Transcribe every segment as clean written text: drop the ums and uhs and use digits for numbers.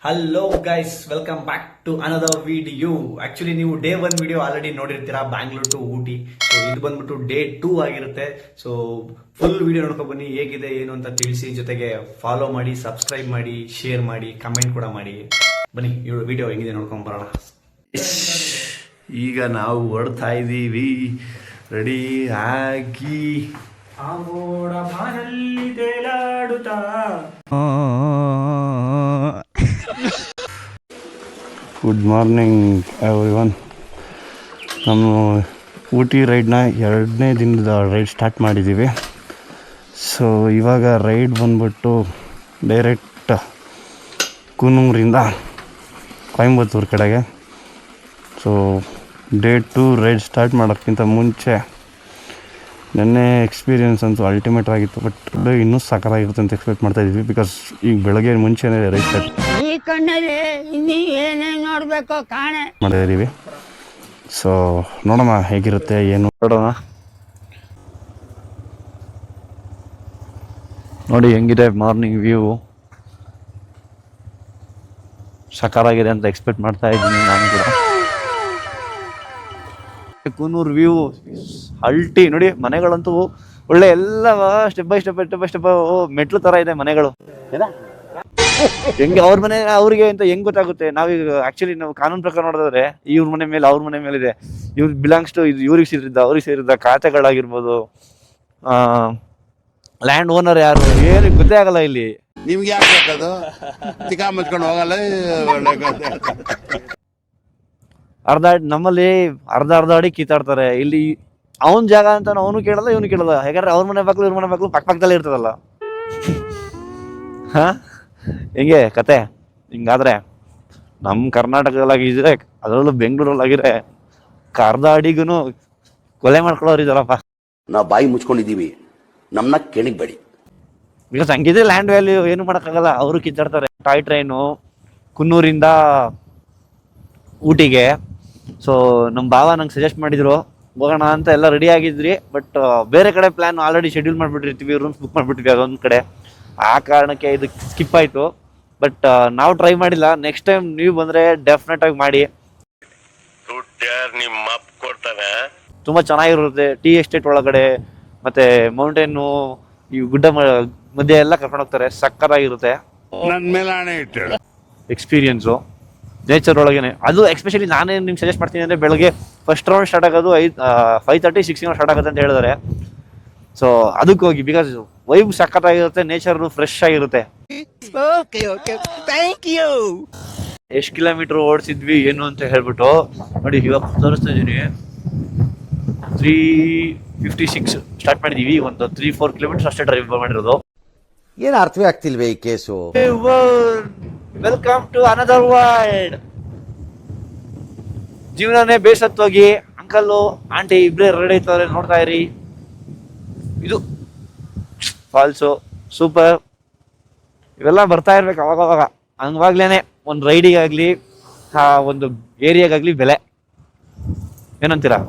Hello guys, welcome back to another video. Actually ನೀವು day 1 video already ನೋಡಿರ್ತೀರಾ, Bangalore to Ooty. So ಇದು ಬಂದ್ಬಿಟ್ಟು day 2 ಆಗಿರುತ್ತೆ. ಸೊ ಫುಲ್ ವಿಡಿಯೋ ನೋಡ್ಕೊಂಡು ಬನ್ನಿ, ಹೇಗಿದೆ ಏನು ಅಂತ ತಿಳಿಸಿ. ಜೊತೆಗೆ ಫಾಲೋ ಮಾಡಿ, ಸಬ್ಸ್ಕ್ರೈಬ್ ಮಾಡಿ, ಶೇರ್ ಮಾಡಿ, ಕಮೆಂಟ್ ಕೂಡ ಮಾಡಿ. ಬನ್ನಿ ವಿಡಿಯೋ ಹೆಂಗಿದೆ ನೋಡ್ಕೊಂಡ್ ಬರೋಣ. ಈಗ ನಾವು ಹೊರಡ್ತಾ ಇದ್ದೀವಿ, ರೆಡಿ ಆಗಿ. ಆಗೋಡ ಬಾನಲ್ಲಿ ತೇಲಾಡುತ್ತಾ ಗುಡ್ ಮಾರ್ನಿಂಗ್ ಎವ್ರಿವನ್. ನಮ್ಮ ಊಟಿ ರೈಡ್ನ 2ನೇ ದಿನದ ರೈಡ್ ಸ್ಟಾರ್ಟ್ ಮಾಡಿದ್ದೀವಿ. ಸೊ ಇವಾಗ ರೈಡ್ ಬಂದ್ಬಿಟ್ಟು ಡೈರೆಕ್ಟ್ ಕೂನೂರಿಂದ ಕೊಯಂಬತ್ತೂರು ಕಡೆಗೆ. ಸೊ ಡೇ 2 ರೈಡ್ ಸ್ಟಾರ್ಟ್ ಮಾಡೋಕ್ಕಿಂತ ಮುಂಚೆ ನೆನ್ನೆ ಎಕ್ಸ್ಪೀರಿಯನ್ಸ್ ಅಂತೂ ಅಲ್ಟಿಮೇಟ್ ಆಗಿತ್ತು. ಬಟ್ ಇನ್ನೂ ಸಕಲಾಗಿರುತ್ತೆ ಅಂತ ಎಕ್ಸ್ಪೆಕ್ಟ್ ಮಾಡ್ತಾ ಇದ್ವಿ. ಬಿಕಾಸ್ ಈಗ ಬೆಳಗ್ಗೆ ಮುಂಚೆನೇ ರೈಡ್ ಸ್ಟಾರ್ಟ್ ಮಾಡಿದ್ದೀವಿ. ಸೊ ನೋಡೋಣ ಹೇಗಿರುತ್ತೆ ಏನು ನೋಡೋಣ. ನೋಡಿ ಹೆಂಗಿದೆ ಮಾರ್ನಿಂಗ್ ವ್ಯೂ, ಸಕಾಲಾಗಿದೆ ಅಂತ ಎಕ್ಸ್ಪೆಕ್ಟ್ ಮಾಡ್ತಾ ಇದ್ದೀನಿ ನಾನು ಕೂಡ. ಕೂನೂರು ವ್ಯೂ ಅಲ್ಟಿ ನೋಡಿ. ಮನೆಗಳಂತೂ ಒಳ್ಳೆ ಎಲ್ಲ ಸ್ಟೆಪ್ ಬೈ ಸ್ಟೆಪ್ ಮೆಟ್ಲು ತರ ಇದೆ ಮನೆಗಳು. ಹೆಂಗೆ ಅವ್ರ ಮನೆ ಅವ್ರಿಗೆ ಅಂತ ಹೆಂಗ್ ಗೊತ್ತಾಗುತ್ತೆ? ನಾವೀಗ ಆಕ್ಚುಲಿ ನಾವು ಕಾನೂನು ಪ್ರಕಾರ ನೋಡಿದ್ರೆ ಇವ್ರ ಮನೆ ಮೇಲೆ ಅವ್ರ ಮನೆ ಮೇಲೆ ಇದೆ. ಇವ್ರು ಬಿಲಾಂಗ್ಸ್ ಟು ಇದು, ಇವ್ರಿಗೆ ಸೇರಿದ್ದ ಅವ್ರಿಗೆ ಸೇರಿದ್ದ ಖಾತೆಗಳಾಗಿರ್ಬೋದು, ಲ್ಯಾಂಡ್ ಓನರ್ ಯಾರು ಏನು ಗೊತ್ತೇ ಆಗಲ್ಲ ಇಲ್ಲಿ. ನಿಮ್ಗೆ ಯಾಕೆ ಬೇಕದು? ಚಿಕ್ಕ ಮುಚ್ಕೊಂಡು ಹೋಗಲ್ಲ. ನಮ್ಮಲ್ಲಿ ಅರ್ಧ ಅಡಿ ಕಿತ್ತಾಡ್ತಾರೆ. ಇಲ್ಲಿ ಅವನ್ ಜಾಗ ಅಂತ ಅವನು ಕೇಳಲ್ಲ, ಇವನು ಕೇಳಲ್ಲ. ಯಾಕಂದ್ರೆ ಅವ್ರ ಮನೆ ಬಾಗ್ಲು ಇವ್ರ ಮನೆ ಬಾಗ್ಲು ಪಕ್ಕದಲ್ಲೇ ಇರ್ತದಲ್ಲ. ಹಾ, ಹೆಂಗೆ ಕತೆ? ಹಿಂಗಾದ್ರೆ ನಮ್ಮ ಕರ್ನಾಟಕದಲ್ಲಾಗಿದ್ರೆ, ಅದರಲ್ಲೂ ಬೆಂಗಳೂರಲ್ಲಾಗಿದ್ರೆ ಅರ್ಧ ಅಡಿಗೂ ಕೊಲೆ ಮಾಡ್ಕೊಳ್ಳೋರು ಇದಾರಪ್ಪ. ನಾವು ಬಾಯಿ ಮುಚ್ಕೊಂಡಿದ್ದೀವಿ, ನಮ್ಮನ್ನ ಕೆಣಿಗ್ಬೇಡಿ. ಬಿಕಾಸ್ ಹಂಗಿದ್ರೆ ಲ್ಯಾಂಡ್ ವ್ಯಾಲ್ಯೂ ಏನು ಮಾಡೋಕ್ಕಾಗಲ್ಲ. ಅವರು ಕಿತ್ತಾಡ್ತಾರೆ. ಟಾಯ್ ಟ್ರೈನು ಕುನ್ನೂರಿಂದ ಊಟಿಗೆ. ಸೊ ನಮ್ಮ ಭಾವ ನಂಗೆ ಸಜೆಸ್ಟ್ ಮಾಡಿದ್ರು ಹೋಗೋಣ ಅಂತ. ಎಲ್ಲ ರೆಡಿ ಆಗಿದ್ರಿ. ಬಟ್ ಬೇರೆ ಕಡೆ ಪ್ಲಾನ್ ಆಲ್ರೆಡಿ ಶೆಡ್ಯೂಲ್ ಮಾಡಿಬಿಟ್ಟಿರ್ತೀವಿ, ರೂಮ್ಸ್ ಬುಕ್ ಮಾಡಿಬಿಟ್ಟಿದ್ವಿ ಅದೊಂದು ಕಡೆ. ಆ ಕಾರಣಕ್ಕೆ ಇದು ಸ್ಕಿಪ್ ಆಯಿತು. ಬಟ್ ನಾವು ಟ್ರೈ ಮಾಡಿಲ್ಲ. ನೆಕ್ಸ್ಟ್ ಟೈಮ್ ನೀವು ಬಂದರೆ ಡೆಫಿನೆಟ್ ಆಗಿ ಮಾಡಿ. ತುಂಬ ಚೆನ್ನಾಗಿರುತ್ತೆ. ಟೀ ಎಸ್ಟೇಟ್ ಒಳಗಡೆ ಮತ್ತು ಮೌಂಟೇನು, ಈ ಗುಡ್ಡ ಮಧ್ಯೆ ಎಲ್ಲ ಕರ್ಕೊಂಡು ಹೋಗ್ತಾರೆ. ಸಕ್ಕತ್ತಾಗಿರುತ್ತೆ ನನ್ನ ಮೇಲೆ ಆಣೆ ಇಟ್ಟು ಎಕ್ಸ್ಪೀರಿಯನ್ಸು ನೇಚರ್ ಒಳಗೇನೆ. ಅದು ಎಸ್ಪೆಷಲಿ ನಾನೇನು ನಿಮ್ಗೆ ಸಜೆಸ್ಟ್ ಮಾಡ್ತೀನಿ ಅಂದರೆ, ಬೆಳಗ್ಗೆ ಫಸ್ಟ್ ರೌಂಡ್ ಸ್ಟಾರ್ಟ್ ಆಗೋದು 5:30 6 ಸ್ಟಾರ್ಟ್ ಆಗುತ್ತೆ ಅಂತ ಹೇಳಿದ್ದಾರೆ. ಸೊ ಅದಕ್ಕೆ ಹೋಗಿ, ಬಿಕಾಸ್ ವೈಬ್ ಸಖತ್ತಾಗಿರುತ್ತೆ, ನೇಚರ್ ಫ್ರೆಶ್ ಆಗಿರುತ್ತೆ. ಎಷ್ಟು ಕಿಲೋಮೀಟರ್ ಓಡಿಸಿದ್ವಿ ಏನು ಅಂತ ಹೇಳ್ಬಿಟ್ಟು ನೋಡಿ, ಇವಾಗ ತೋರಿಸ್ತಾ ಇದ್ದೀನಿ. 356 ಸ್ಟಾರ್ಟ್ ಮಾಡಿದೀವಿ. ಒಂದು 3-4 ಕಿಲೋಮೀಟರ್ ಅಷ್ಟೇ ಡ್ರೈವ್ ಮಾಡಿರೋದು. ಏನು ಅರ್ಥವೇ ಆಗ್ತಿಲ್ವೇ ಈ ಕೇಸು? Welcome to another world. ಜೀವನನೇ ಬೇಸತ್ತೋಗಿ ಅಂಕಲ್ಲು ಆಂಟಿ ಇಬ್ಬರೇ ರೆಡಿ ಐತವ್ರೆ, ನೋಡ್ತಾ ಇರಿ. ಇದು ಫಾಲ್ಸು ಸೂಪರ್. ಇವೆಲ್ಲ ಬರ್ತಾ ಇರ್ಬೇಕು ಅವಾಗವಾಗ. ಹಂಗವಾಗ್ಲೇನೆ ಒಂದು ರೈಡಿಗಾಗ್ಲಿ ಒಂದು ಏರಿಯಾಗಾಗ್ಲಿ ಬೆಲೆ. ಏನಂತೀರಾ?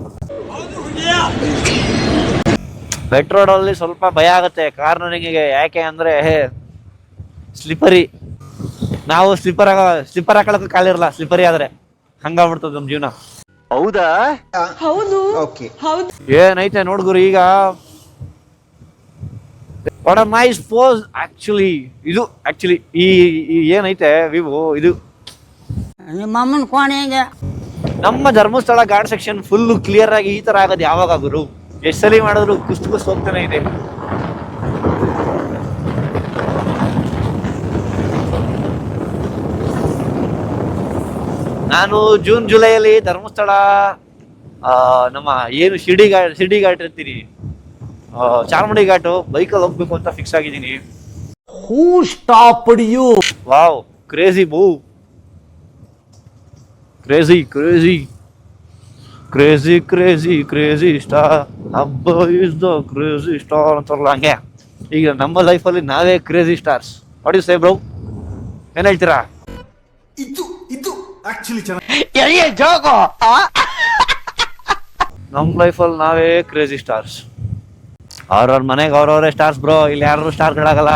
ಬೆಟ್ ರೋಡಲ್ಲಿ ಸ್ವಲ್ಪ ಭಯ ಆಗುತ್ತೆ ಕಾರ್ನರಿಂಗಿಗೆ. ಯಾಕೆ ಅಂದರೆ ಸ್ಲಿಪ್ಪರಿ. ನಾವು ಸ್ಲಿಪ್ಪರ್ ಹಾಕೊಳ್ಳೋಕೆ ಕಾಲಿರಲ್ಲ ಸ್ಲಿಪ್ಪರಿ ಆದ್ರೆ. ಹಂಗಾಗ್ಬಿಡ್ತದ ನಮ್ ಜೀವನ. ಹೌದಾ? ಹೌದು. ಏನೈತೆ ನೋಡ್ಗುರು ಈಗ. What a nice pose actually. ಇದು ಆಕ್ಚುಲಿ ಈ ಏನೈತೆ ವಿವು, ಇದು ನಿಮ್ಮಮ್ಮನ ಕೋಣೆಗೆ ನಮ್ಮ Dharmasthala ghat section full clear ಆಗಿ ಈ ತರ ಆಗೋದು ಯಾವಾಗ ಗುರು? ಎಷ್ಟು ಸಲ ಮಾಡಿದ್ರು ಕುಸ್ತು ಹೋಗ್ತಾನೆ ಇದೆ. ನಾನು ಜೂನ್ ಜುಲೈಯಲ್ಲಿ ಧರ್ಮಸ್ಥಳ ನಮ್ಮ ಏನು ಶಿರ್ಡಿ ಘಾಟ್ ಇರ್ತೀನಿ, ಚಾರ್ಮುಡಿ ಘಾಟು ಬೈಕಲ್ಲಿ ಹೋಗ್ಬೇಕು ಅಂತ ಫಿಕ್ಸ್ ಆಗಿದ್ದೀನಿ. Who stopped you? Wow, crazy move. Crazy star. ಹಬ್ಬ ಇಸ್ ದ ಕ್ರೇಜಿ ಸ್ಟಾರ್ ಅಂತಾರಲ್ಲ ಹಂಗೆ. ಈಗ ನಮ್ಮ ಲೈಫಲ್ಲಿ ನಾವೇ crazy stars. What you say bro? ಏನ್ ಹೇಳ್ತೀರಾ? ಇದು ಆಕ್ಚುಲಿ ನಮ್ಮ ಲೈಫಲ್ಲಿ ನಾವೇ ಕ್ರೇಜಿ ಸ್ಟಾರ್ಸ್. ಅವ್ರವ್ರ ಮನೆಗೆ ಅವ್ರವರೇ ಸ್ಟಾರ್ಸ್ ಬ್ರೋ. ಇಲ್ಲಿ ಯಾರು ಸ್ಟಾರ್ಗಳಾಗಲ್ಲ.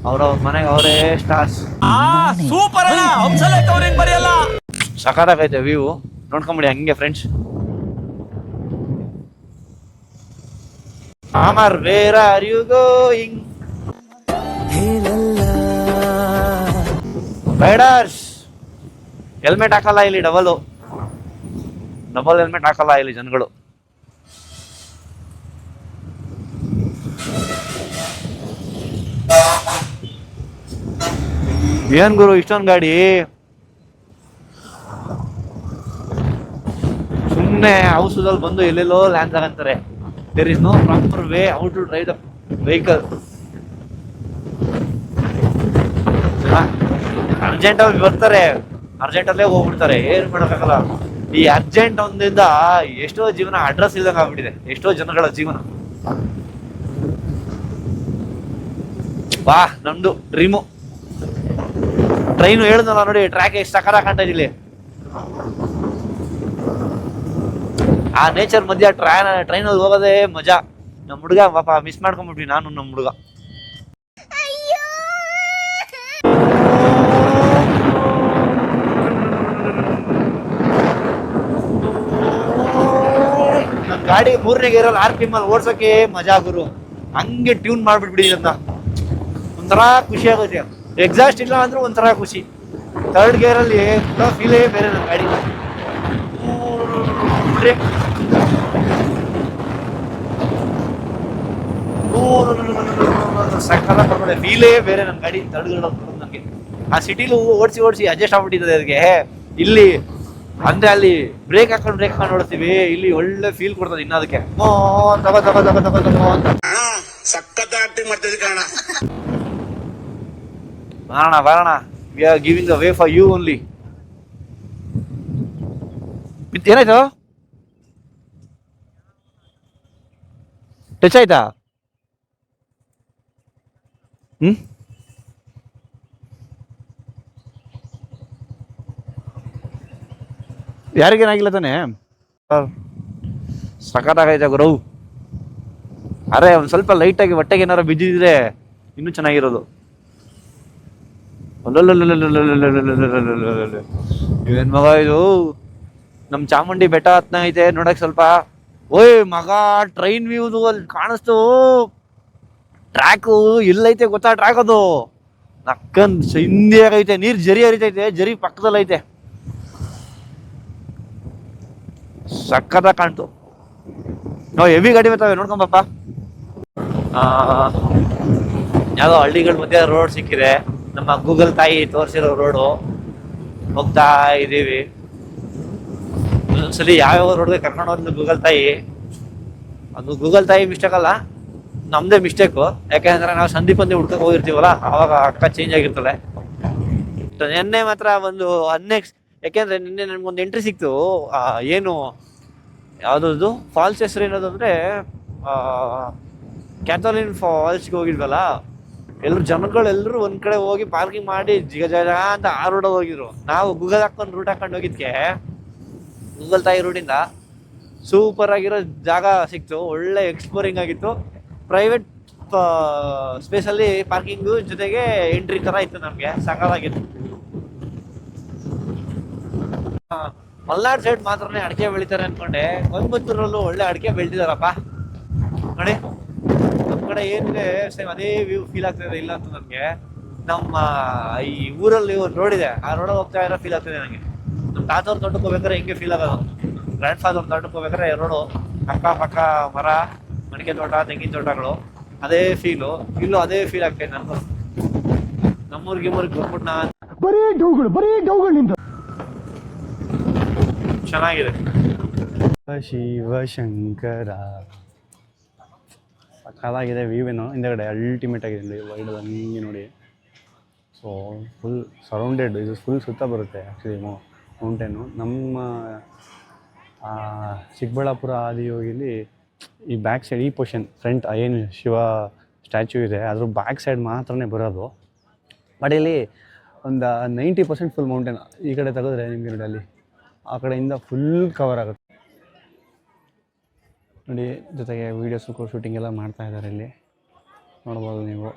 ಅವ್ರವ್ರ ಮನೆಗೆ ಅವರೇ ಸ್ಟಾರ್ಸ್. ಸಖತ್ತಾಗೈತೆ ವ್ಯೂ, ನೋಡ್ಕೊಂಬಿಡಿ ಹಂಗೆ friends. Amar, where are you going? Riders, helmet ಹಾಕಲ್ಲ ಇಲ್ಲಿ, ಡಬಲ್ ಹೆಲ್ಮೆಟ್ ಹಾಕಲ್ಲ ಇಲ್ಲಿ ಜನಗಳು. ಏನ್ ಗುರು ಇಷ್ಟೊಂದು ಗಾಡಿ? ಸುಮ್ಮನೆ ಔಷಧದಲ್ಲಿ ಬಂದು ಎಲ್ಲೆಲ್ಲೋ ಲ್ಯಾಂಡ್ ಆಗಂತಾರೆ. There is no proper way how to drive the vehicle. Urgent ಅಲ್ಲಿ ಬರ್ತಾರೆ, ಅರ್ಜೆಂಟಲ್ಲೇ ಹೋಗ್ಬಿಡ್ತಾರೆ, ಏನ್ ಮಾಡೋಕ್ಕಾಗಲ್ಲ. ಈ ಅರ್ಜೆಂಟ್ ಒಂದಿಂದ ಎಷ್ಟೋ ಜೀವನ ಅಡ್ರೆಸ್ ಇಲ್ದಂಗೆ ಆಗ್ಬಿಟ್ಟಿದೆ, ಎಷ್ಟೋ ಜನಗಳ ಜೀವನ. ಬಾ ನಮ್ದು ಡ್ರೀಮು ಟ್ರೈನು. ಹೇಳಿದ್ನಲ್ಲ ನೋಡಿ, ಟ್ರ್ಯಾಕ್ ಎಷ್ಟು ಸಕಾರ ಕಾಣ್ತಾ ಇದಿಲ್ಲಿ. ಆ ನೇಚರ್ ಮಧ್ಯ ಟ್ರೈನಲ್ಲಿ ಹೋಗೋದೇ ಮಜಾ. ನಮ್ಮ ಹುಡುಗ ಪಾಪ ಮಿಸ್ ಮಾಡ್ಕೊಂಡ್ಬಿಟ್ವಿ, ನಾನು ನಮ್ಮ ಹುಡುಗ. ನನ್ನ ಗಾಡಿ 3ನೇ ಗೇರಲ್ಲಿ RPM ಅಲ್ಲಿ ಓಡ್ಸೋಕೆ ಮಜಾ ಗುರು. ಹಂಗೆ ಟ್ಯೂನ್ ಮಾಡ್ಬಿಟ್ಬಿಡಿ ಅಂತ ಒಂಥರ ಖುಷಿ ಆಗುತ್ತೆ. ಎಕ್ಸಾಸ್ಟ್ ಇಲ್ಲ ಅಂದ್ರೆ ಒಂಥರ ಖುಷಿ. 3rd ಗೇರಲ್ಲಿ ಫೀಲೇ ಬೇರೆ ನನ್ನ ಗಾಡಿ. ಸಕ್ಕತ್ತ ಪಡ್ಕೊಂಡೆ, ಫೀಲೇ ಬೇರೆ ನನ್ನ ಗಾಡಿ. 3rd ಗೇರ್ ನನಗೆ ಆ ಸಿಟಿಲಿ ಓಡಿಸಿ ಅಡ್ಜಸ್ಟ್ ಆಗ್ಬಿಟ್ಟಿದೆ ಅದಕ್ಕೆ. ಇಲ್ಲಿ ಅಂದ್ರೆ ಅಲ್ಲಿ ಬ್ರೇಕ್ ಹಾಕೊಂಡು ಓಡಿಸ್ತೀವಿ, ಇಲ್ಲಿ ಒಳ್ಳೆ ಫೀಲ್ ಕೊಡ್ತದೆ ಇನ್ನು ಅದಕ್ಕೆ. ಬರೋಣ we are giving the way for you only. ಏನಾಯ್ತು? ಟಚ್ ಆಯ್ತಾ? ಯಾರಿಗೇನಾಗಿಲ್ಲ ತಾನೆ? ಸಖತ್ತಾಗೈತೆ ಗುರು. ಅರೆ ಒಂದ್ ಸ್ವಲ್ಪ ಲೈಟಾಗಿ ಹೊಟ್ಟೆಗೆ ಏನಾರ ಬಿದ್ದಿದ್ರೆ ಇನ್ನೂ ಚೆನ್ನಾಗಿರೋದು. ಏನ್ ಮಗ ಇದು? ನಮ್ ಚಾಮುಂಡಿ ಬೆಟ್ಟ ಹತ್ನ ಐತೆ ನೋಡಕ್ ಸ್ವಲ್ಪ. ಓಯ್ ಮಗ, ಟ್ರೈನ್ ವ್ಯೂದು ಅಲ್ಲಿ ಕಾಣಿಸ್ತು. ಟ್ರ್ಯಾಕು ಎಲ್ಲೈತೆ ಗೊತ್ತಾ? ಟ್ರ್ಯಾಕ್ ಅದು ನಕ್ಕನ್ ಹಿಂದೆ ಆಗೈತೆ, ನೀರ್ ಜರಿ ಹರಿತೈತೆ, ಜರಿ ಪಕ್ಕದಲ್ಲಿ ಐತೆ. ಸಕ್ಕತ್ತ ಕಾಣ್ತು. ನಾವು ಹೆವಿ ಗಾಡಿ ಬರ್ತಾವೆ, ನೋಡ್ಕೊಂಬಪ್ಪ. ಯಾವುದೋ ಹಳ್ಳಿಗಳ ಮಧ್ಯೆ ರೋಡ್ ಸಿಕ್ಕಿದೆ. ನಮ್ಮ ಗೂಗಲ್ ತಾಯಿ ತೋರಿಸಿರೋ ರೋಡು ಹೋಗ್ತಾ ಇದ್ದೀವಿ. ಒಂದೊಂದ್ಸಲಿ ಯಾವ್ಯಾವ ರೋಡ್ಗೆ ಕರ್ಕೊಂಡು ಹೋದ್ ಗೂಗಲ್ ತಾಯಿ. ಅದು ಗೂಗಲ್ ತಾಯಿ ಮಿಸ್ಟೇಕ್ ಅಲ್ಲ, ನಮ್ದೇ ಮಿಸ್ಟೇಕು. ಯಾಕೆಂದ್ರೆ ನಾವು ಸಂದೀಪಂದೇ ಹುಡ್ಕಕ್ಕೆ ಹೋಗಿರ್ತೀವಲ್ಲ, ಅವಾಗ ಅಕ್ಕ ಚೇಂಜ್ ಆಗಿರ್ತದೆ. ನಿನ್ನೆ ಮಾತ್ರ ಒಂದು ಯಾಕೆಂದ್ರೆ ನಿನ್ನೆ ನನ್ಗೊಂದು ಎಂಟ್ರಿ ಸಿಕ್ತು. ಏನು ಯಾವುದದು ಫಾಲ್ಸ್ ಹೆಸರು ಏನದು ಅಂದರೆ ಕ್ಯಾಥೋಲಿನ್ ಫಾಲ್ಸ್ಗೆ ಹೋಗಿದ್ವಲ್ಲ. ಜನಗಳೆಲ್ಲರೂ ಒಂದ್ ಕಡೆ ಹೋಗಿ ಪಾರ್ಕಿಂಗ್ ಮಾಡಿ ಜಗ ಅಂತ ಆ ರೋಡ್ ಹೋಗಿದ್ರು. ನಾವು ಗೂಗಲ್ ಹಾಕೊಂಡು ರೂಟ್ ಹಾಕೊಂಡು ಹೋಗಿದ್ಕೆ ಗೂಗಲ್ ತಾಯಿ ರೂಟಿಂದ ಸೂಪರ್ ಆಗಿರೋ ಜಾಗ ಸಿಕ್ತು. ಒಳ್ಳೆ ಎಕ್ಸ್ಪ್ಲೋರಿಂಗ್ ಆಗಿತ್ತು. ಪ್ರೈವೇಟ್ ಸ್ಪೇಸಲ್ಲಿ ಪಾರ್ಕಿಂಗು ಜೊತೆಗೆ ಎಂಟ್ರಿ ಥರ ಇತ್ತು. ನಮಗೆ ಸಾಕಾಗಿತ್ತು. ಮಲ್ನಾಡ್ ಸೈಡ್ ಮಾತ್ರನೇ ಅಡಿಕೆ ಬೆಳಿತಾರೆ ಅನ್ಕೊಂಡೆ. ಕೊಯಂಬತ್ತೂರಲ್ಲೂ ಒಳ್ಳೆ ಅಡಿಕೆ ಬೆಳೆದಿದಾರಪ್ಪ ನೋಡಿ. ನಮ್ಮ ಕಡೆ ಏನಿದೆ ಸೇಮ್ ಅದೇ ವ್ಯೂ ಫೀಲ್ ಆಗ್ತದೆ. ಇಲ್ಲ ಅಂತ ನನಗೆ ನಮ್ಮ ಈ ಊರಲ್ಲಿ ಒಂದು ರೋಡ್ ಇದೆ, ಆ ರೋಡ್ ಹೋಗ್ತಾ ಇರೋ ಫೀಲ್ ಆಗ್ತದೆ ನನಗೆ. ನಮ್ಮ ತಾತವ್ರ ತೋಟಕ್ಕೆ ಹೋಗ್ಬೇಕಾದ್ರೆ ಹಿಂಗೆ ಫೀಲ್ ಆಗೋದು. ಗ್ರ್ಯಾಂಡ್ ಫಾದರ್ ತೋಟಕ್ಕೆ ಹೋಗ್ಬೇಕಾದ್ರೆ ರೋಡು ಅಕ್ಕ ಮರ, ಮಡಿಕೆ ತೋಟ, ತೆಂಗಿನ ತೋಟಗಳು, ಅದೇ ಫೀಲು. ಇಲ್ಲೂ ಅದೇ ಫೀಲ್ ಆಗ್ತದೆ ನನಗೂ. ನಮ್ಮೂರಿಗೆ ಬಂದ್ಬಿಟ್ಟು ಚೆನ್ನಾಗಿದೆ. ಶಿವಶಂಕರ ಸಕ್ಕತ್ತಾಗಿದೆ ವ್ಯೂವೇನು. ಹಿಂದೆಗಡೆ ಅಲ್ಟಿಮೇಟ್ ಆಗಿದೆ ವೈಡ್ ಹಂಗೆ ನೋಡಿ. ಸೊ ಫುಲ್ ಸರೌಂಡೆಡ್, ಇದು ಫುಲ್ ಸುತ್ತ ಬರುತ್ತೆ ಆ್ಯಕ್ಚುಲಿ ಮೌಂಟೇನು. ನಮ್ಮ ಚಿಕ್ಕಬಳ್ಳಾಪುರ ಆದಿಯೋಗಿಲಿ ಈ ಬ್ಯಾಕ್ ಸೈಡ್, ಈ ಪೋರ್ಷನ್ ಫ್ರಂಟ್ ಏನು ಶಿವ ಸ್ಟ್ಯಾಚ್ಯೂ ಇದೆ ಅದ್ರ ಬ್ಯಾಕ್ ಸೈಡ್ ಮಾತ್ರನೇ ಬರೋದು. ಬಟ್ ಇಲ್ಲಿ ಒಂದು 90% ಫುಲ್ ಮೌಂಟೇನ್. ಈ ಕಡೆ ತೆಗೆದ್ರೆ ನಿಮಗೆ ನೋಡಿ ಅಲ್ಲಿ ಆ ಕಡೆಯಿಂದ ಫುಲ್ ಕವರ್ ಆಗುತ್ತೆ ನೋಡಿ. ಜೊತೆಗೆ ವೀಡಿಯೋಸು ಶೂಟಿಂಗ್ ಎಲ್ಲ ಮಾಡ್ತಾ ಇದ್ದಾರೆ ಇಲ್ಲಿ ನೋಡ್ಬೋದು ನೀವು.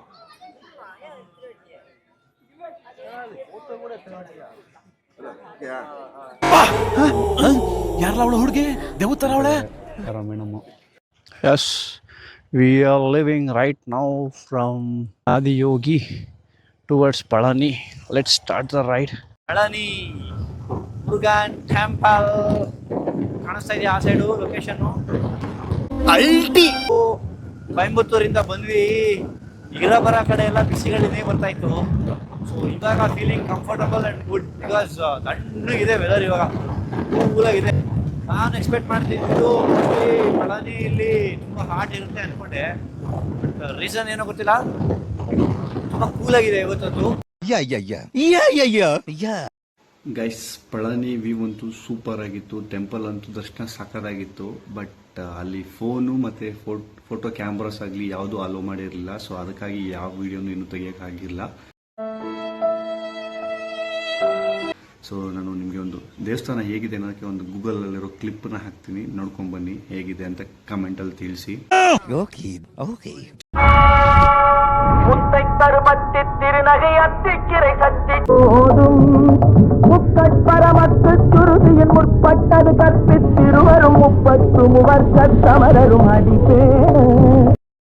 Yes, we are leaving right now from Adiyogi towards Palani. Let's start the ride. Palani Murugan Temple. ಕಾಣಿಸ್ತಾ ಇದೆಯಾ ಆ ಸೈಡು ಲೊಕೇಶನ್? ಅಲ್ಟಿ ಕೊಯಂಬತ್ತೂರಿಂದ ಬಂದ್ವಿ. ಇರಬರ ಕಡೆ ಎಲ್ಲ ಬಿಸಿಗಳಿದೆ ಬರ್ತಾ ಇತ್ತು. ಸೊ ಇವಾಗ feeling comfortable and good because ತಣ್ಣಗಿದೆ ವೆದರ್ ಇವಾಗ ಕೂಲಾಗಿದೆ. ನಾನು ಎಕ್ಸ್ಪೆಕ್ಟ್ ಮಾಡ್ತಿದ್ದು ಪಳನಿ ಇಲ್ಲಿ ತುಂಬ ಹಾಟ್ ಇರುತ್ತೆ ಅನ್ಕೊಂಡೆ. ಬಟ್ ರೀಸನ್ ಏನೋ ಗೊತ್ತಿಲ್ಲ, ತುಂಬ ಕೂಲಾಗಿದೆ ಇವತ್ತದ್ದು. ಗೈಸ್, ಪಳನಿ ವ್ಯೂ ಅಂತೂ ಸೂಪರ್ ಆಗಿತ್ತು. ಟೆಂಪಲ್ ಅಂತೂ ದರ್ಶನ ಸಾಕಾಗಿತ್ತು. ಬಟ್ ಅಲ್ಲಿ ಫೋನು ಮತ್ತೆ ಫೋಟೋ ಕ್ಯಾಮ್ರಾಸ್ ಆಗಲಿ ಯಾವುದು ಅಲೋ ಮಾಡಿರಲಿಲ್ಲ. ಸೊ ಅದಕ್ಕಾಗಿ ಯಾವ ವಿಡಿಯೋನು ಇನ್ನೂ ತೆಗಿಯೋಕ್ಕಾಗಿಲ್ಲ. ಸೊ ನಾನು ನಿಮಗೆ ಒಂದು ದೇವಸ್ಥಾನ ಹೇಗಿದೆ ಅನ್ನೋದಕ್ಕೆ ಒಂದು ಗೂಗಲಲ್ಲಿರೋ ಕ್ಲಿಪ್ನ ಹಾಕ್ತೀನಿ, ನೋಡ್ಕೊಂಡು ಬನ್ನಿ ಹೇಗಿದೆ ಅಂತ ಕಮೆಂಟಲ್ಲಿ ತಿಳಿಸಿ.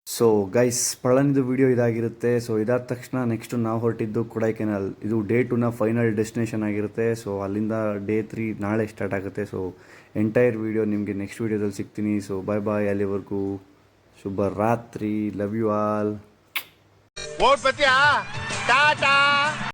ಸೊ ಗೈಸ್, ಪಳನಿದು ವಿಡಿಯೋ ಇದಾಗಿರುತ್ತೆ. ಸೊ ಇದಾದ ತಕ್ಷಣ ನೆಕ್ಸ್ಟ್ ನಾವು ಹೊರಟಿದ್ದು ಕೊಡೈಕೆನಾಲ್. ಇದು ಡೇ 2ನ ಫೈನಲ್ ಡೆಸ್ಟಿನೇಷನ್ ಆಗಿರುತ್ತೆ. ಸೊ ಅಲ್ಲಿಂದ ಡೇ 3 ನಾಳೆ ಸ್ಟಾರ್ಟ್ ಆಗುತ್ತೆ. ಸೊ ಎಂಟೈರ್ ವಿಡಿಯೋ ನಿಮಗೆ ನೆಕ್ಸ್ಟ್ ವಿಡಿಯೋದಲ್ಲಿ ಸಿಗ್ತೀನಿ. ಸೊ ಬಾಯ್ ಬಾಯ್, ಅಲ್ಲಿವರೆಗೂ ಶುಭ ರಾತ್ರಿ. Love you all.